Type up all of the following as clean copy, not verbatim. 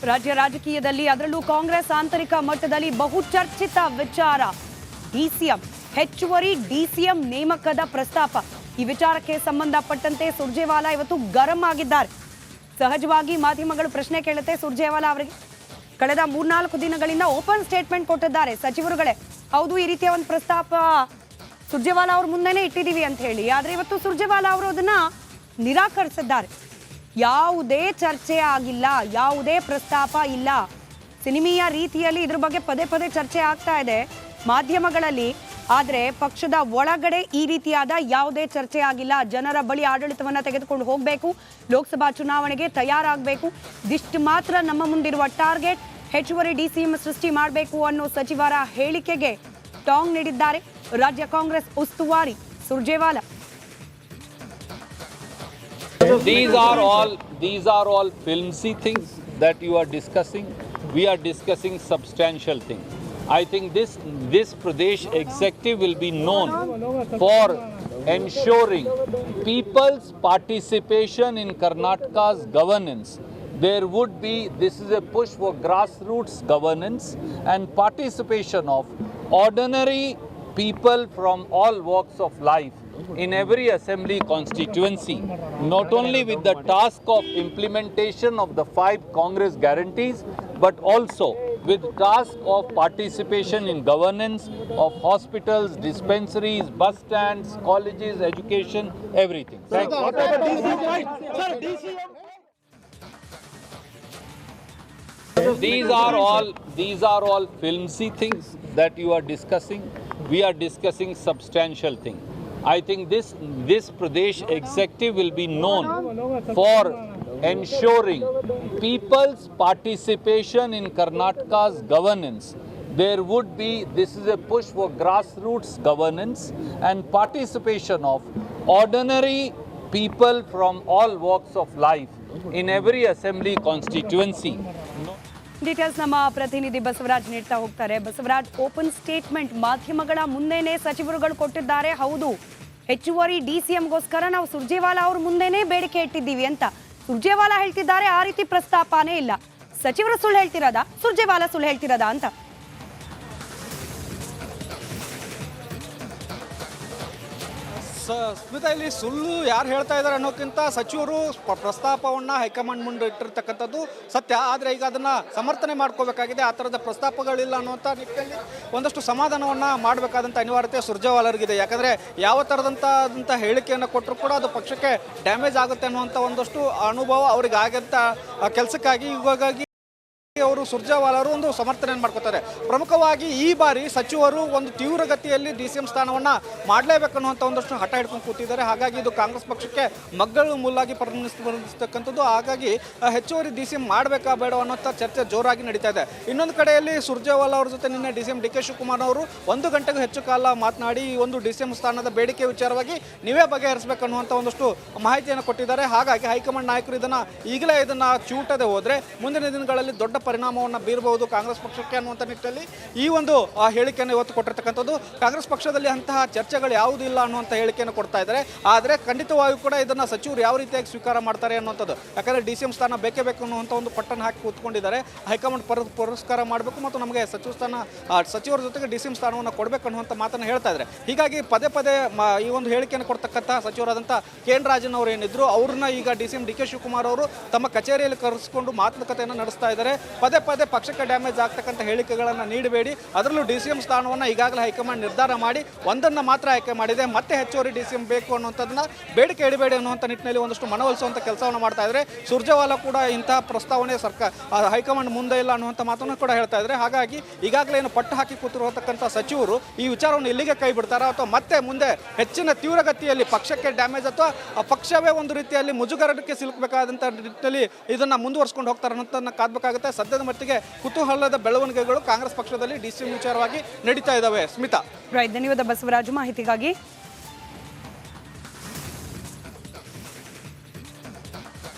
ರಾಜ್ಯ ರಾಜಕೀಯದಲ್ಲಿ ಅದರಲ್ಲೂ ಕಾಂಗ್ರೆಸ್ ಆಂತರಿಕ ಮಟ್ಟದಲ್ಲಿ ಬಹುಚರ್ಚಿತ ವಿಚಾರ ಡಿಸಿಎಂ ಹೆಚ್ಚುವರಿ ಡಿಸಿಎಂ ನೇಮಕದ ಪ್ರಸ್ತಾಪ. ಈ ವಿಚಾರಕ್ಕೆ ಸಂಬಂಧಪಟ್ಟಂತೆ ಸುರ್ಜೇವಾಲಾ ಇವತ್ತು ಗರಂ ಆಗಿದ್ದಾರೆ. ಸಹಜವಾಗಿ ಮಾಧ್ಯಮಗಳು ಪ್ರಶ್ನೆ ಕೇಳುತ್ತೆ ಸುರ್ಜೇವಾಲಾ ಅವರಿಗೆ. ಕಳೆದ 3-4 ದಿನಗಳಿಂದ ಓಪನ್ ಸ್ಟೇಟ್ಮೆಂಟ್ ಕೊಟ್ಟಿದ್ದಾರೆ ಸಚಿವರುಗಳೇ. ಹೌದು, ಈ ರೀತಿಯ ಒಂದು ಪ್ರಸ್ತಾಪ ಸುರ್ಜೇವಾಲಾ ಅವ್ರ ಮುಂದೆನೇ ಇಟ್ಟಿದ್ದೀವಿ ಅಂತ ಹೇಳಿ. ಆದರೆ ಇವತ್ತು ಸುರ್ಜೇವಾಲಾ ಅವರು ಅದನ್ನ ನಿರಾಕರಿಸಿದ್ದಾರೆ. ಯಾವುದೇ ಚರ್ಚೆ ಆಗಿಲ್ಲ, ಯಾವುದೇ ಪ್ರಸ್ತಾಪ ಇಲ್ಲ. ಸಿನಿಮೀಯ ರೀತಿಯಲ್ಲಿ ಇದ್ರ ಬಗ್ಗೆ ಪದೇ ಪದೇ ಚರ್ಚೆ ಆಗ್ತಾ ಇದೆ ಮಾಧ್ಯಮಗಳಲ್ಲಿ. ಆದರೆ ಪಕ್ಷದ ಒಳಗಡೆ ಈ ರೀತಿಯಾದ ಯಾವುದೇ ಚರ್ಚೆ ಆಗಿಲ್ಲ. ಜನರ ಬಳಿ ಆಡಳಿತವನ್ನು ತೆಗೆದುಕೊಂಡು ಹೋಗಬೇಕು, ಲೋಕಸಭಾ ಚುನಾವಣೆಗೆ ತಯಾರಾಗಬೇಕು, ಇದಿಷ್ಟು ಮಾತ್ರ ನಮ್ಮ ಮುಂದಿರುವ ಟಾರ್ಗೆಟ್. ಹೆಚ್ಚುವರಿ ಡಿಸಿಎಂ ಸೃಷ್ಟಿ ಮಾಡಬೇಕು ಅನ್ನೋ ಸಚಿವರ ಹೇಳಿಕೆಗೆ ಟಾಂಗ್ ನೀಡಿದ್ದಾರೆ ರಾಜ್ಯ ಕಾಂಗ್ರೆಸ್ ಉಸ್ತುವಾರಿ Surjewala. These are all filmy things that you are discussing. We are discussing substantial things. I think this Pradesh executive will be known for ensuring people's participation in Karnataka's governance. There would be, this is a push for grassroots governance and participation of ordinary people from all walks of life in every assembly constituency, not only with the task of implementation of the 5 Congress guarantees, but also with task of participation in governance of hospitals, dispensaries, bus stands, colleges, education, everything. Thank you. These are all filmy things that you are discussing. We are discussing substantial things. I think this Pradesh executive will be known for ensuring people's participation in Karnataka's governance. There would be, this is a push for grassroots governance and participation of ordinary people from all walks of life in every assembly constituency. Details ನಮ್ಮ ಪ್ರತಿನಿಧಿ ಬಸವರಾಜ್ ನೀಡ್ತಾ ಹೋಗ್ತಾರೆ. Basavaraj, open statement ಮಾಧ್ಯಮಗಳ ಮುಂದೆನೇ ಸಚಿವರುಗಳು ಕೊಟ್ಟಿದ್ದಾರೆ. ಹೌದು, ಹೆಚ್ಚುವರಿ ಡಿಸಿಎಂಗೋಸ್ಕರ ನಾವು ಸುರ್ಜೇವಾಲಾ ಅವ್ರ ಮುಂದೆನೇ ಬೇಡಿಕೆ ಇಟ್ಟಿದ್ದೀವಿ ಅಂತ ಸುರ್ಜೇವಾಲಾ ಹೇಳ್ತಿದ್ದಾರೆ. ಆ ರೀತಿ ಪ್ರಸ್ತಾಪನೇ ಇಲ್ಲ. ಸಚಿವರು ಸುಳ್ಳು ಹೇಳ್ತಿರೋದಾ, ಸುರ್ಜೇವಾಲಾ ಸುಳ್ಳು ಹೇಳ್ತಿರೋದಾ ಅಂತ? ಸ್ಮಿತಾ, ಇಲ್ಲಿ ಸುಳ್ಳು ಯಾರು ಹೇಳ್ತಾ ಇದ್ದಾರೆ ಅನ್ನೋಕ್ಕಿಂತ ಸಚಿವರು ಪ್ರಸ್ತಾಪವನ್ನು ಹೈಕಮಾಂಡ್ ಮುಂದೆ ಇಟ್ಟಿರ್ತಕ್ಕಂಥದ್ದು ಸತ್ಯ. ಆದರೆ ಈಗ ಅದನ್ನು ಸಮರ್ಥನೆ ಮಾಡ್ಕೋಬೇಕಾಗಿದೆ. ಆ ಥರದ ಪ್ರಸ್ತಾಪಗಳಿಲ್ಲ ಅನ್ನುವಂಥ ನಿಟ್ಟಿನಲ್ಲಿ ಒಂದಷ್ಟು ಸಮಾಧಾನವನ್ನು ಮಾಡಬೇಕಾದಂಥ ಅನಿವಾರ್ಯತೆ ಸುರ್ಜೇವಾಲಾರಿಗಿದೆ. ಯಾಕಂದರೆ ಯಾವ ಥರದಂಥ ಹೇಳಿಕೆಯನ್ನು ಕೊಟ್ಟರು ಕೂಡ ಅದು ಪಕ್ಷಕ್ಕೆ ಡ್ಯಾಮೇಜ್ ಆಗುತ್ತೆ ಅನ್ನುವಂಥ ಒಂದಷ್ಟು ಅನುಭವ ಅವ್ರಿಗೆ ಆಗಂಥ ಕೆಲಸಕ್ಕಾಗಿ ಇವಾಗಾಗಿ ಅವರು ಸುರ್ಜೇವಾಲಾ ಅವರು ಒಂದು ಸಮರ್ಥನೆಯನ್ನು ಮಾಡ್ಕೋತಾರೆ. ಪ್ರಮುಖವಾಗಿ ಈ ಬಾರಿ ಸಚಿವರು ಒಂದು ತೀವ್ರಗತಿಯಲ್ಲಿ ಡಿಸಿಎಂ ಸ್ಥಾನವನ್ನು ಮಾಡಲೇಬೇಕನ್ನುವಂಥ ಒಂದಷ್ಟು ಹಠ ಹಿಡ್ಕೊಂಡು ಕೂತಿದ್ದಾರೆ. ಹಾಗಾಗಿ ಇದು ಕಾಂಗ್ರೆಸ್ ಪಕ್ಷಕ್ಕೆ ಮಗ್ಗಲು ಮುಲ್ಲಾಗಿ ಪರಿಣಮಿಸ್ತಕ್ಕಂಥದ್ದು. ಹಾಗಾಗಿ ಹೆಚ್ಚುವರಿ ಡಿಸಿಎಂ ಮಾಡಬೇಕಾ ಬೇಡ ಅನ್ನೋಂಥ ಚರ್ಚೆ ಜೋರಾಗಿ ನಡೀತಾ ಇದೆ. ಇನ್ನೊಂದು ಕಡೆಯಲ್ಲಿ ಸುರ್ಜೇವಾಲಾ ಅವ್ರ ಜೊತೆ ನಿನ್ನೆ ಡಿಸಿಎಂ ಡಿ.ಕೆ. ಶಿವಕುಮಾರ್ ಅವರು 1 ಗಂಟೆಗೂ ಹೆಚ್ಚು ಕಾಲ ಮಾತನಾಡಿ ಈ ಒಂದು ಡಿಸಿಎಂ ಸ್ಥಾನದ ಬೇಡಿಕೆ ವಿಚಾರವಾಗಿ ನೀವೇ ಬಗೆಹರಿಸಬೇಕನ್ನುವಂಥ ಒಂದಷ್ಟು ಮಾಹಿತಿಯನ್ನು ಕೊಟ್ಟಿದ್ದಾರೆ. ಹಾಗಾಗಿ ಹೈಕಮಾಂಡ್ ನಾಯಕರು ಈಗಲೇ ಇದನ್ನು ಚೂಟದೆ ಹೋದರೆ ಮುಂದಿನ ದಿನಗಳಲ್ಲಿ ದೊಡ್ಡ ಪರಿಣಾಮವನ್ನು ಬೀರಬಹುದು ಕಾಂಗ್ರೆಸ್ ಪಕ್ಷಕ್ಕೆ ಅನ್ನುವಂಥ ನಿಟ್ಟಿನಲ್ಲಿ ಈ ಒಂದು ಹೇಳಿಕೆಯನ್ನು ಇವತ್ತು ಕೊಟ್ಟಿರ್ತಕ್ಕಂಥದ್ದು. ಕಾಂಗ್ರೆಸ್ ಪಕ್ಷದಲ್ಲಿ ಅಂತಹ ಚರ್ಚೆಗಳು ಯಾವುದೂ ಇಲ್ಲ ಅನ್ನುವಂಥ ಹೇಳಿಕೆಯನ್ನು ಕೊಡ್ತಾ ಇದ್ದಾರೆ. ಆದರೆ ಖಂಡಿತವಾಗಿಯೂ ಕೂಡ ಇದನ್ನು ಸಚಿವರು ಯಾವ ರೀತಿಯಾಗಿ ಸ್ವೀಕಾರ ಮಾಡ್ತಾರೆ ಅನ್ನುವಂಥದ್ದು. ಯಾಕಂದರೆ ಡಿಸಿಎಂ ಸ್ಥಾನ ಬೇಕೇ ಬೇಕು ಅನ್ನುವಂಥ ಒಂದು ಪಟ್ಟನ್ನು ಹಾಕಿ ಕೂತ್ಕೊಂಡಿದ್ದಾರೆ. ಹೈಕಮಾಂಡ್ ಪುರಸ್ಕಾರ ಮಾಡಬೇಕು ಮತ್ತು ನಮಗೆ ಸಚಿವ ಸ್ಥಾನ, ಸಚಿವರ ಜೊತೆಗೆ ಡಿಸಿಎಂ ಸ್ಥಾನವನ್ನು ಕೊಡಬೇಕು ಅನ್ನುವಂಥ ಮಾತನ್ನು ಹೇಳ್ತಾ ಇದ್ದಾರೆ. ಹೀಗಾಗಿ ಪದೇ ಪದೇ ಈ ಒಂದು ಹೇಳಿಕೆಯನ್ನು ಕೊಡ್ತಕ್ಕಂಥ ಸಚಿವರಾದಂಥ ಕೆ.ಎನ್. ರಾಜನ್ ಅವರು ಏನಿದ್ರು ಅವ್ರನ್ನ ಈಗ ಡಿ.ಕೆ. ಶಿವಕುಮಾರ್ ಅವರು ತಮ್ಮ ಕಚೇರಿಯಲ್ಲಿ ಕರೆಸಿಕೊಂಡು ಮಾತುಕತೆಯನ್ನು ನಡೆಸ್ತಾ ಇದ್ದಾರೆ. ಪದೇ ಪದೇ ಪಕ್ಷಕ್ಕೆ ಡ್ಯಾಮೇಜ್ ಆಗ್ತಕ್ಕಂಥ ಹೇಳಿಕೆಗಳನ್ನು ನೀಡಬೇಡಿ, ಅದರಲ್ಲೂ ಡಿಸಿಎಂ ಸ್ಥಾನವನ್ನು ಈಗಾಗಲೇ ಹೈಕಮಾಂಡ್ ನಿರ್ಧಾರ ಮಾಡಿ ಒಂದನ್ನು ಮಾತ್ರ ಆಯ್ಕೆ ಮಾಡಿದೆ, ಮತ್ತೆ ಹೆಚ್ಚುವರಿ ಡಿಸಿಎಂ ಬೇಕು ಅನ್ನುವಂಥದ್ದನ್ನ ಬೇಡಿಕೆ ಇಡಬೇಡಿ ಅನ್ನುವಂಥ ನಿಟ್ಟಿನಲ್ಲಿ ಒಂದಷ್ಟು ಮನವೊಲಿಸುವಂಥ ಕೆಲಸವನ್ನು ಮಾಡ್ತಾ ಇದ್ದಾರೆ. ಸುರ್ಜೇವಾಲಾ ಕೂಡ ಇಂತಹ ಪ್ರಸ್ತಾವನೆ ಹೈಕಮಾಂಡ್ ಮುಂದೆ ಇಲ್ಲ ಅನ್ನುವಂಥ ಮಾತನ್ನು ಕೂಡ ಹೇಳ್ತಾ ಇದ್ದಾರೆ. ಹಾಗಾಗಿ ಈಗಾಗಲೇ ಏನು ಪಟ್ಟು ಹಾಕಿ ಕೂತಿರುವಂಥ ಸಚಿವರು ಈ ವಿಚಾರವನ್ನು ಇಲ್ಲಿಗೆ ಕೈ ಬಿಡ್ತಾರಾ ಅಥವಾ ಮತ್ತೆ ಮುಂದೆ ಹೆಚ್ಚಿನ ತೀವ್ರಗತಿಯಲ್ಲಿ ಪಕ್ಷಕ್ಕೆ ಡ್ಯಾಮೇಜ್ ಅಥವಾ ಪಕ್ಷವೇ ಒಂದು ರೀತಿಯಲ್ಲಿ ಮುಜುಗರಕ್ಕೆ ಸಿಲುಕಬೇಕಾದಂಥ ನಿಟ್ಟಿನಲ್ಲಿ ಇದನ್ನು ಮುಂದುವರಿಸ್ಕೊಂಡು ಹೋಗ್ತಾರೆ ಅನ್ನೋದನ್ನು ಕಾದಬೇಕಾಗುತ್ತೆ. ಸದ್ಯದ ಮಟ್ಟಿಗೆ ಕುತೂಹಲದ ಬೆಳವಣಿಗೆಗಳು ಕಾಂಗ್ರೆಸ್ ಪಕ್ಷದಲ್ಲಿ ಡಿಸಿಎಂ ವಿಚಾರವಾಗಿ ನಡೀತಾ ಇದ್ದಾವೆ. ಸ್ಮಿತಾ, ಧನ್ಯವಾದ ಬಸವರಾಜು ಮಾಹಿತಿಗಾಗಿ.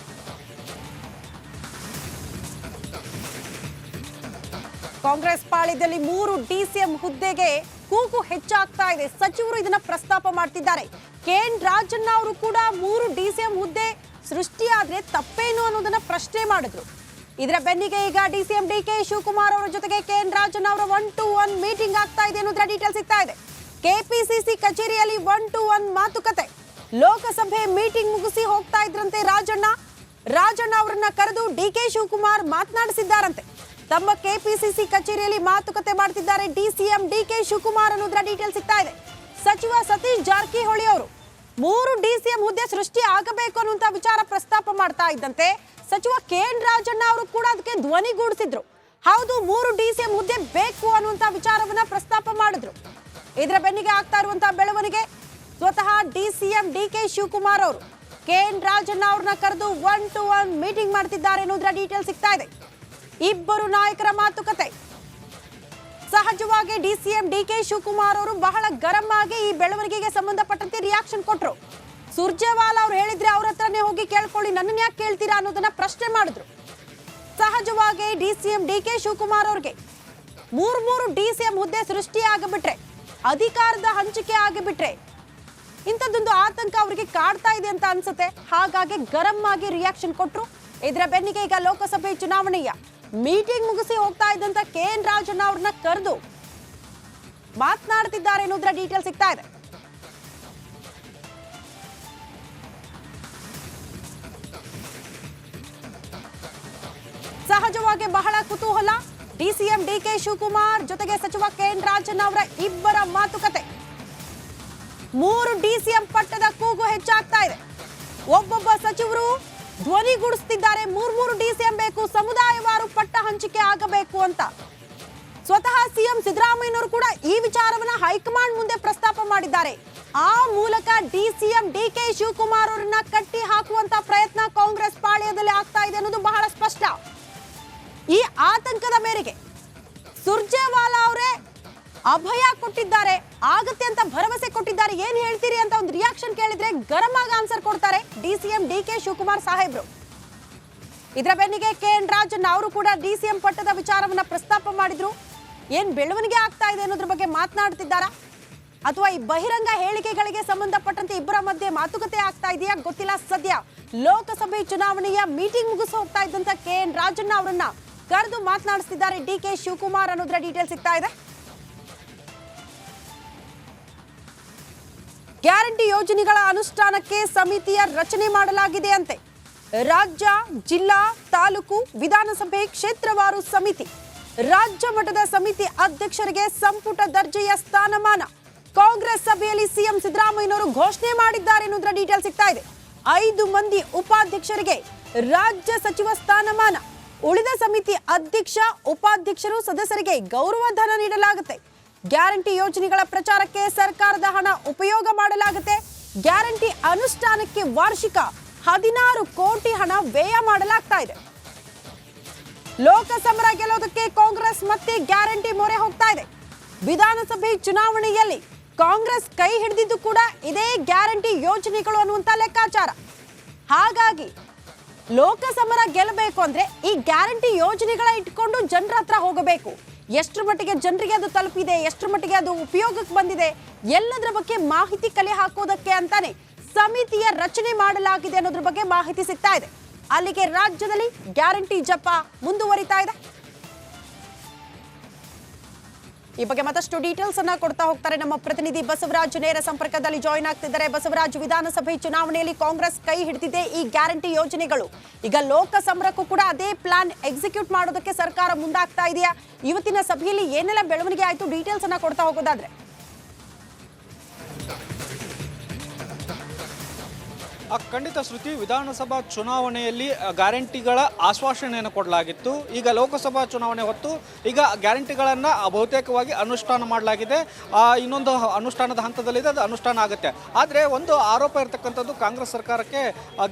ಕಾಂಗ್ರೆಸ್ ಪಾಳ್ಯದಲ್ಲಿ 3 ಡಿಸಿಎಂ ಹುದ್ದೆಗೆ ಕೂಗು ಹೆಚ್ಚಾಗ್ತಾ ಇದೆ. ಸಚಿವರು ಇದನ್ನ ಪ್ರಸ್ತಾಪ ಮಾಡ್ತಿದ್ದಾರೆ. ಕೆ.ಎನ್. ರಾಜಣ್ಣ ಅವರು ಕೂಡ 3 ಡಿಸಿಎಂ ಹುದ್ದೆ ಸೃಷ್ಟಿಯಾದ್ರೆ ತಪ್ಪೇನು ಅನ್ನೋದನ್ನ ಪ್ರಶ್ನೆ ಮಾಡಿದ್ರು. ಇದರ ಬೆನ್ನಿಗೆ ಈಗ ಡಿಸಿಎಂ ಡಿಕೆ ಶಿವಕುಮಾರ್ ಅವರ ಜೊತೆಗೆ ಕೆಎನ್ ರಾಜಣ್ಣ ಅವರ 1-to-1 ಮೀಟಿಂಗ್ ಆಗ್ತಾ ಇದೆ ಅನ್ನೋದ್ರ ಡೀಟೇಲ್ ಸಿಗ್ತಾ ಇದೆ. ಕೆಪಿಸಿಸಿ ಕಚೇರಿಯಲ್ಲಿ 1-to-1 ಮಾತುಕತೆ. ಲೋಕಸಭೆ ಮೀಟಿಂಗ್ ಮುಗಿಸಿ ಹೋಗ್ತಾ ಇದ್ರಂತೆ ರಾಜಣ್ಣ ಅವರನ್ನ ಕರೆದು ಡಿಕೆ ಶಿವಕುಮಾರ್ ಮಾತನಾಡಿಸಿದ್ದಾರಂತೆ. ತಮ್ಮ ಕೆಪಿಸಿಸಿ ಕಚೇರಿಯಲ್ಲಿ ಮಾತುಕತೆ ಮಾಡ್ತಿದ್ದಾರೆ ಡಿಸಿಎಂ ಡಿಕೆ ಶಿವಕುಮಾರ್ ಅನ್ನೋದ್ರ ಡೀಟೇಲ್ ಸಿಗ್ತಾ ಇದೆ. ಸಚಿವ ಸತೀಶ್ ಜಾರಕಿಹೊಳಿ ಅವರು 3 ಡಿಸಿಎಂ ಹುದ್ದೆ ಸೃಷ್ಟಿ ಆಗಬೇಕು ಅನ್ನುವಂತ ವಿಚಾರ ಪ್ರಸ್ತಾಪ ಮಾಡ್ತಾ ಇದ್ದಂತೆ ಸಚಿವ ಕೆಎನ್ ರಾಜಣ್ಣ ಅವರು ಕೂಡ ಅದಕ್ಕೆ ಧ್ವನಿಗೂಡಿಸಿದ್ರು. ಹೌದು, 3 ಡಿಸಿಎಂ ಹುದ್ದೆ ಬೇಕು ಅನ್ನುವಂತ ವಿಚಾರವನ್ನ ಪ್ರಸ್ತಾಪ ಮಾಡಿದ್ರು. ಇದರ ಬೆನ್ನಿಗೆ ಆಗ್ತಾ ಇರುವಂತಹ ಬೆಳವಣಿಗೆ, ಸ್ವತಃ ಡಿಸಿಎಂ ಡಿಕೆ ಶಿವಕುಮಾರ್ ಅವರು ಕೆಎನ್ ರಾಜಣ್ಣ ಅವ್ರನ್ನ ಕರೆದು 1-to-1 ಮೀಟಿಂಗ್ ಮಾಡ್ತಿದ್ದಾರೆ ಅನ್ನೋದ್ರ ಡೀಟೇಲ್ ಸಿಗ್ತಾ ಇದೆ. ಇಬ್ಬರು ನಾಯಕರ ಮಾತುಕತೆ. ಸಹಜವಾಗಿ ಡಿಸಿಎಂ ಡಿಕೆ ಶಿವಕುಮಾರ್ ಅವರು ಬಹಳ ಗರಂ ಆಗಿ ಈ ಬೆಳವಣಿಗೆಗೆ ಸಂಬಂಧಪಟ್ಟಂತೆ ರಿಯಾಕ್ಷನ್ ಕೊಟ್ಟರು. ಸುರ್ಜೇವಾಲಾ ಅವರು ಹೇಳಿದ್ರೆ ಅವ್ರ ಹತ್ರನೇ ಹೋಗಿ ಕೇಳ್ಕೊಳ್ಳಿ, ನನ್ನನ್ನು ಯಾಕೆ ಕೇಳ್ತೀರಾ ಅನ್ನೋದನ್ನ ಪ್ರಶ್ನೆ ಮಾಡಿದ್ರು. ಸಹಜವಾಗಿ ಡಿಸಿಎಂ ಡಿಕೆ ಶಿವಕುಮಾರ್ ಅವ್ರಿಗೆ 3 ಡಿಸಿಎಂ ಹುದ್ದೆ ಸೃಷ್ಟಿ ಆಗಿಬಿಟ್ರೆ, ಅಧಿಕಾರದ ಹಂಚಿಕೆ ಆಗಿಬಿಟ್ರೆ ಇಂಥದ್ದೊಂದು ಆತಂಕ ಅವರಿಗೆ ಕಾಡ್ತಾ ಇದೆ ಅಂತ ಅನ್ಸುತ್ತೆ. ಹಾಗಾಗಿ ಗರಂ ಆಗಿ ರಿಯಾಕ್ಷನ್ ಕೊಟ್ಟರು. ಇದರ ಬೆನ್ನಿಗೆ ಈಗ ಲೋಕಸಭೆ ಚುನಾವಣೆಯ ಮೀಟಿಂಗ್ ಮುಗಿಸಿ ಹೋಗ್ತಾ ಇದ್ದಂತ ಕೆಎನ್ ರಾಜಣ್ಣ ಅವ್ರನ್ನ ಕರೆದು ಮಾತನಾಡ್ತಿದ್ದಾರೆ ಅನ್ನೋದ್ರ ಡೀಟೇಲ್ ಸಿಗ್ತಾ ಇದೆ. ಸಹಜವಾಗಿ ಬಹಳ ಕುತೂಹಲ. ಡಿಸಿಎಂ ಡಿಕೆ ಶಿವಕುಮಾರ್ ಜೊತೆಗೆ ಸಚಿವ ಕೆಎನ್ ರಾಜಣ್ಣ ಅವರ ಇಬ್ಬರ ಮಾತುಕತೆ. 3 ಡಿಸಿಎಂ ಪಟ್ಟದ ಕೂಗು ಹೆಚ್ಚಾಗ್ತಾ ಇದೆ. ಒಬ್ಬೊಬ್ಬ ಸಚಿವರು ಧ್ವನಿಗೂಡಿಸುತ್ತಿದ್ದಾರೆ, 3 ಡಿಸಿಎಂ ಬೇಕು, ಸಮುದಾಯವಾರು ಪಟ್ಟ ಹಂಚಿಕೆ ಆಗಬೇಕು ಅಂತ. ಸ್ವತಃ ಸಿಎಂ ಸಿದ್ದರಾಮಯ್ಯನವರು ಕೂಡ ಈ ವಿಚಾರವನ್ನ ಹೈಕಮಾಂಡ್ ಮುಂದೆ ಪ್ರಸ್ತಾಪ ಮಾಡಿದ್ದಾರೆ. ಆ ಮೂಲಕ ಡಿಸಿಎಂ ಡಿಕೆ ಶಿವಕುಮಾರ್ ಅವರನ್ನ ಕಟ್ಟಿ ಹಾಕುವಂತ ಪ್ರಯತ್ನ ಕಾಂಗ್ರೆಸ್ ಪಾಳ್ಯದಲ್ಲಿ ಆಗ್ತಾ ಇದೆ ಅನ್ನೋದು ಬಹಳ ಸ್ಪಷ್ಟ. ಈ ಆತಂಕದ ಮೇರೆಗೆ ಸುರ್ಜೇವಾಲಾ ಅವರೇ ಅಭಯ ಕೊಟ್ಟಿದ್ದಾರೆ, ಆಗತ್ತೆ ಅಂತ ಭರವಸೆ ಕೊಟ್ಟಿದ್ದಾರೆ. ಏನ್ ಹೇಳ್ತೀರಿ ಅಂತ ಒಂದು ರಿಯಾಕ್ಷನ್ ಕೇಳಿದ್ರೆ ಗರಂ ಆಗಿ ಆನ್ಸರ್ ಕೊಡ್ತಾರೆ ಡಿಸಿಎಂ ಡಿಕೆ ಶಿವಕುಮಾರ್ ಸಾಹೇಬ್ರು. ಇದರ ಬೆನ್ನಿಗೆ ಕೆಎನ್ ರಾಜಣ್ಣ ಅವರು ಕೂಡ ಡಿಸಿಎಂ ಪಟ್ಟದ ವಿಚಾರವನ್ನ ಪ್ರಸ್ತಾಪ ಮಾಡಿದ್ರು. ಏನ್ ಬೆಳವಣಿಗೆ ಆಗ್ತಾ ಇದೆ ಅನ್ನೋದ್ರ ಬಗ್ಗೆ ಮಾತನಾಡ್ತಿದ್ದಾರಾ ಅಥವಾ ಈ ಬಹಿರಂಗ ಹೇಳಿಕೆಗಳಿಗೆ ಸಂಬಂಧಪಟ್ಟಂತೆ ಇಬ್ಬರ ಮಧ್ಯೆ ಮಾತುಕತೆ ಆಗ್ತಾ ಇದೆಯಾ ಗೊತ್ತಿಲ್ಲ. ಸದ್ಯ ಲೋಕಸಭೆ ಚುನಾವಣೆಯ ಮೀಟಿಂಗ್ ಮುಗಿಸಿ ಹೋಗ್ತಾ ಇದ್ದಂತ ಕೆಎನ್ ರಾಜಣ್ಣ ಅವರನ್ನ ಕರೆದು ಮಾತನಾಡಿಸ್ತಿದ್ದಾರೆ ಡಿಕೆ ಶಿವಕುಮಾರ್ ಅನ್ನೋದ್ರ ಡೀಟೇಲ್ ಸಿಗ್ತಾ ಇದೆ. ಗ್ಯಾರಂಟಿ ಯೋಜನೆಗಳ ಅನುಷ್ಠಾನಕ್ಕೆ ಸಮಿತಿಯ ರಚನೆ ಮಾಡಲಾಗಿದೆ ಅಂತೆ. ರಾಜ್ಯ, ಜಿಲ್ಲಾ, ತಾಲೂಕು, ವಿಧಾನಸಭೆ ಕ್ಷೇತ್ರವಾರು ಸಮಿತಿ. ರಾಜ್ಯ ಮಟ್ಟದ ಸಮಿತಿ ಅಧ್ಯಕ್ಷರಿಗೆ ಸಂಪುಟ ದರ್ಜೆಯ ಸ್ಥಾನಮಾನ ಕಾಂಗ್ರೆಸ್ ಸಭೆಯಲ್ಲಿ ಸಿಎಂ ಸಿದ್ದರಾಮಯ್ಯನವರು ಘೋಷಣೆ ಮಾಡಿದ್ದಾರೆ ಅನ್ನೋದ್ರ ಡೀಟೇಲ್ ಸಿಗ್ತಾ ಇದೆ. 5 ಮಂದಿ ಉಪಾಧ್ಯಕ್ಷರಿಗೆ ರಾಜ್ಯ ಸಚಿವ ಸ್ಥಾನಮಾನ. ಉಳಿದ ಸಮಿತಿ ಅಧ್ಯಕ್ಷ, ಉಪಾಧ್ಯಕ್ಷರು, ಸದಸ್ಯರಿಗೆ ಗೌರವಧನ ನೀಡಲಾಗುತ್ತೆ. ಗ್ಯಾರಂಟಿ ಯೋಜನೆಗಳ ಪ್ರಚಾರಕ್ಕೆ ಸರ್ಕಾರದ ಹಣ ಉಪಯೋಗ ಮಾಡಲಾಗುತ್ತೆ. ಗ್ಯಾರಂಟಿ ಅನುಷ್ಠಾನಕ್ಕೆ ವಾರ್ಷಿಕ 16 ಕೋಟಿ ಹಣ ವ್ಯಯ ಮಾಡಲಾಗ್ತಾ ಇದೆ. ಲೋಕಸಮರ ಗೆಲ್ಲೋದಕ್ಕೆ ಕಾಂಗ್ರೆಸ್ ಮತ್ತೆ ಗ್ಯಾರಂಟಿ ಮೊರೆ ಹೋಗ್ತಾ ಇದೆ. ವಿಧಾನಸಭೆ ಚುನಾವಣೆಯಲ್ಲಿ ಕಾಂಗ್ರೆಸ್ ಕೈ ಹಿಡಿದಿದ್ದು ಕೂಡ ಇದೇ ಗ್ಯಾರಂಟಿ ಯೋಜನೆಗಳು ಅನ್ನುವಂತ ಲೆಕ್ಕಾಚಾರ. ಹಾಗಾಗಿ ಲೋಕಸಮರ ಗೆಲ್ಲಬೇಕು ಅಂದ್ರೆ ಈ ಗ್ಯಾರಂಟಿ ಯೋಜನೆಗಳ ಇಟ್ಕೊಂಡು ಜನರ ಹತ್ರ ಹೋಗಬೇಕು. ಎಷ್ಟರ ಮಟ್ಟಿಗೆ ಜನರಿಗೆ ಅದು ತಲುಪಿದೆ, ಎಷ್ಟರ ಮಟ್ಟಿಗೆ ಅದು ಉಪಯೋಗಕ್ಕೆ ಬಂದಿದೆ, ಎಲ್ಲದರ ಬಗ್ಗೆ ಮಾಹಿತಿ ಕಲೆ ಹಾಕೋದಕ್ಕೆ ಅಂತಾನೆ ಸಮಿತಿಯ ರಚನೆ ಮಾಡಲಾಗಿದೆ ಅನ್ನೋದ್ರ ಬಗ್ಗೆ ಮಾಹಿತಿ ಸಿಗ್ತಾ ಇದೆ. ಅಲ್ಲಿಗೆ ರಾಜ್ಯದಲ್ಲಿ ಗ್ಯಾರಂಟಿ ಜಪ ಮುಂದುವರಿತಾ ಇದೆ. ಈ ಬಗ್ಗೆ ಮತ್ತಷ್ಟು ಡೀಟೇಲ್ಸ್ ಅನ್ನ ಕೊಡ್ತಾ ಹೋಗ್ತಾರೆ ನಮ್ಮ ಪ್ರತಿನಿಧಿ ಬಸವರಾಜ್. ನೇರ ಸಂಪರ್ಕದಲ್ಲಿ ಜಾಯಿನ್ ಆಗ್ತಿದ್ದಾರೆ. ಬಸವರಾಜ್, ವಿಧಾನಸಭೆ ಚುನಾವಣೆಯಲ್ಲಿ ಕಾಂಗ್ರೆಸ್ ಕೈ ಹಿಡಿದಿದೆ ಈ ಗ್ಯಾರಂಟಿ ಯೋಜನೆಗಳು. ಈಗ ಲೋಕಸಮರಕ್ಕೂ ಕೂಡ ಅದೇ ಪ್ಲಾನ್ ಎಕ್ಸಿಕ್ಯೂಟ್ ಮಾಡೋದಕ್ಕೆ ಸರ್ಕಾರ ಮುಂದಾಗ್ತಾ ಇದೆಯಾ? ಇವತ್ತಿನ ಸಭೆಯಲ್ಲಿ ಏನೆಲ್ಲ ಬೆಳವಣಿಗೆ ಆಯ್ತು, ಡೀಟೇಲ್ಸ್ ಅನ್ನ ಕೊಡ್ತಾ ಹೋಗೋದಾದ್ರೆ. ಖಂಡಿತ ಶ್ರುತಿ, ವಿಧಾನಸಭಾ ಚುನಾವಣೆಯಲ್ಲಿ ಗ್ಯಾರಂಟಿಗಳ ಆಶ್ವಾಸನೆಯನ್ನು ಕೊಡಲಾಗಿತ್ತು. ಈಗ ಲೋಕಸಭಾ ಚುನಾವಣೆ ಹೊತ್ತು ಈಗ ಗ್ಯಾರಂಟಿಗಳನ್ನು ಬಹುತೇಕವಾಗಿ ಅನುಷ್ಠಾನ ಮಾಡಲಾಗಿದೆ. ಇನ್ನೊಂದು ಅನುಷ್ಠಾನದ ಹಂತದಲ್ಲಿದೆ, ಅದು ಅನುಷ್ಠಾನ ಆಗುತ್ತೆ. ಆದರೆ ಒಂದು ಆರೋಪ ಇರತಕ್ಕಂಥದ್ದು ಕಾಂಗ್ರೆಸ್ ಸರ್ಕಾರಕ್ಕೆ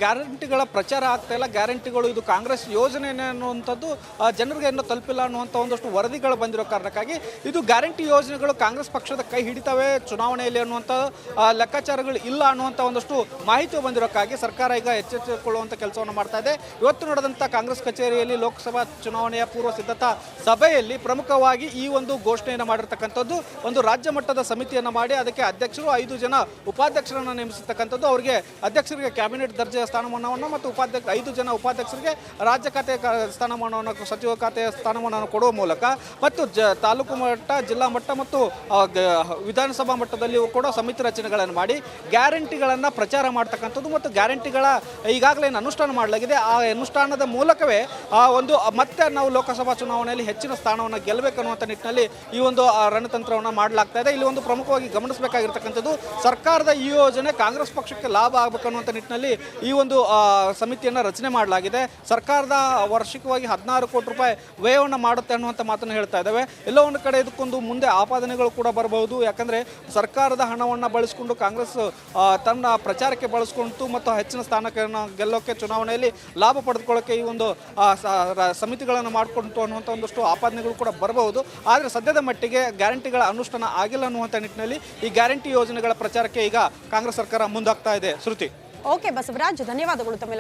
ಗ್ಯಾರಂಟಿಗಳ ಪ್ರಚಾರ ಆಗ್ತಾ ಇಲ್ಲ, ಗ್ಯಾರಂಟಿಗಳು ಇದು ಕಾಂಗ್ರೆಸ್ ಯೋಜನೆ ಅನ್ನುವಂಥದ್ದು ಜನರಿಗೆ ಇನ್ನೂ ತಲುಪಿಲ್ಲ ಅನ್ನುವಂಥ ಒಂದಷ್ಟು ವರದಿಗಳು ಬಂದಿರೋ ಕಾರಣಕ್ಕಾಗಿ ಇದು ಗ್ಯಾರಂಟಿ ಯೋಜನೆಗಳು ಕಾಂಗ್ರೆಸ್ ಪಕ್ಷದ ಕೈ ಹಿಡಿತವೆ ಚುನಾವಣೆಯಲ್ಲಿ ಅನ್ನುವಂಥ ಲೆಕ್ಕಾಚಾರಗಳು ಇಲ್ಲ ಅನ್ನುವಂಥ ಒಂದಷ್ಟು ಮಾಹಿತಿ ಬಂದಿರೋ ಮೂಲಕವಾಗಿ ಸರ್ಕಾರ ಈಗ ಎಚ್ಚೆತ್ತುಕೊಳ್ಳುವಂಥ ಕೆಲಸವನ್ನು ಮಾಡ್ತಾ ಇದೆ. ಇವತ್ತು ನಡೆದಂಥ ಕಾಂಗ್ರೆಸ್ ಕಚೇರಿಯಲ್ಲಿ ಲೋಕಸಭಾ ಚುನಾವಣೆಯ ಪೂರ್ವ ಸಿದ್ಧತಾ ಸಭೆಯಲ್ಲಿ ಪ್ರಮುಖವಾಗಿ ಈ ಒಂದು ಘೋಷಣೆಯನ್ನು ಮಾಡಿರ್ತಕ್ಕಂಥದ್ದು. ಒಂದು ರಾಜ್ಯ ಮಟ್ಟದ ಸಮಿತಿಯನ್ನು ಮಾಡಿ ಅದಕ್ಕೆ ಅಧ್ಯಕ್ಷರು 5 ಜನ ಉಪಾಧ್ಯಕ್ಷರನ್ನು ನೇಮಿಸಿರ್ತಕ್ಕಂಥದ್ದು. ಅವರಿಗೆ ಅಧ್ಯಕ್ಷರಿಗೆ ಕ್ಯಾಬಿನೆಟ್ ದರ್ಜೆಯ ಸ್ಥಾನಮಾನವನ್ನು ಮತ್ತು 5 ಜನ ಉಪಾಧ್ಯಕ್ಷರಿಗೆ ರಾಜ್ಯ ಖಾತೆ ಸ್ಥಾನಮಾನವನ್ನು, ಸಚಿವ ಖಾತೆಯ ಸ್ಥಾನಮಾನವನ್ನು ಕೊಡುವ ಮೂಲಕ ಮತ್ತು ತಾಲೂಕು ಮಟ್ಟ, ಜಿಲ್ಲಾ ಮಟ್ಟ ಮತ್ತು ವಿಧಾನಸಭಾ ಮಟ್ಟದಲ್ಲಿಯೂ ಕೂಡ ಸಮಿತಿ ರಚನೆಗಳನ್ನು ಮಾಡಿ ಗ್ಯಾರಂಟಿಗಳನ್ನು ಪ್ರಚಾರ ಮಾಡ್ತಕ್ಕಂಥದ್ದು ಮತ್ತು ಗ್ಯಾರಂಟಿಗಳ ಈಗಾಗಲೇ ಅನುಷ್ಠಾನ ಮಾಡಲಾಗಿದೆ. ಆ ಅನುಷ್ಠಾನದ ಮೂಲಕವೇ ಮತ್ತೆ ನಾವು ಲೋಕಸಭಾ ಚುನಾವಣೆಯಲ್ಲಿ ಹೆಚ್ಚಿನ ಸ್ಥಾನವನ್ನು ಗೆಲ್ಲಬೇಕನ್ನುವಂಥ ನಿಟ್ಟಿನಲ್ಲಿ ಈ ಒಂದು ರಣತಂತ್ರವನ್ನು ಮಾಡಲಾಗ್ತಾ ಇದೆ. ಇಲ್ಲಿ ಒಂದು ಪ್ರಮುಖವಾಗಿ ಗಮನಿಸಬೇಕಾಗಿರ್ತಕ್ಕಂಥದ್ದು, ಸರ್ಕಾರದ ಈ ಯೋಜನೆ ಕಾಂಗ್ರೆಸ್ ಪಕ್ಷಕ್ಕೆ ಲಾಭ ಆಗಬೇಕನ್ನುವಂಥ ನಿಟ್ಟಿನಲ್ಲಿ ಈ ಒಂದು ಸಮಿತಿಯನ್ನು ರಚನೆ ಮಾಡಲಾಗಿದೆ. ಸರ್ಕಾರದ ವಾರ್ಷಿಕವಾಗಿ 16 ಕೋಟಿ ರೂಪಾಯಿ ವ್ಯಯವನ್ನು ಮಾಡುತ್ತೆ ಅನ್ನುವಂಥ ಮಾತನ್ನು ಹೇಳ್ತಾ ಇದ್ದಾವೆ. ಎಲ್ಲೋ ಒಂದು ಕಡೆ ಇದಕ್ಕೊಂದು ಮುಂದೆ ಆಪಾದನೆಗಳು ಕೂಡ ಬರಬಹುದು. ಯಾಕಂದರೆ ಸರ್ಕಾರದ ಹಣವನ್ನು ಬಳಸಿಕೊಂಡು ಕಾಂಗ್ರೆಸ್ ತನ್ನ ಪ್ರಚಾರಕ್ಕೆ ಬಳಸ್ಕೊಂಡು ಮತ್ತು ಹೆಚ್ಚಿನ ಸ್ಥಾನಕ್ಕೆ ಗೆಲ್ಲೋಕ್ಕೆ, ಚುನಾವಣೆಯಲ್ಲಿ ಲಾಭ ಪಡೆದುಕೊಳ್ಳೋಕ್ಕೆ ಈ ಒಂದು ಸಮಿತಿಗಳನ್ನು ಮಾಡಿಕೊಂಡು ಅನ್ನುವಂಥ ಒಂದಷ್ಟು ಆಪಾದನೆಗಳು ಕೂಡ ಬರಬಹುದು. ಆದರೆ ಸದ್ಯದ ಮಟ್ಟಿಗೆ ಗ್ಯಾರಂಟಿಗಳ ಅನುಷ್ಠಾನ ಆಗಿಲ್ಲ ಅನ್ನುವಂಥ ನಿಟ್ಟಿನಲ್ಲಿ ಈ ಗ್ಯಾರಂಟಿ ಯೋಜನೆಗಳ ಪ್ರಚಾರಕ್ಕೆ ಈಗ ಕಾಂಗ್ರೆಸ್ ಸರ್ಕಾರ ಮುಂದಾಗ್ತಾ ಇದೆ. ಶ್ರುತಿ. ಓಕೆ ಬಸವರಾಜ್, ಧನ್ಯವಾದಗಳು ತಮ್ಮ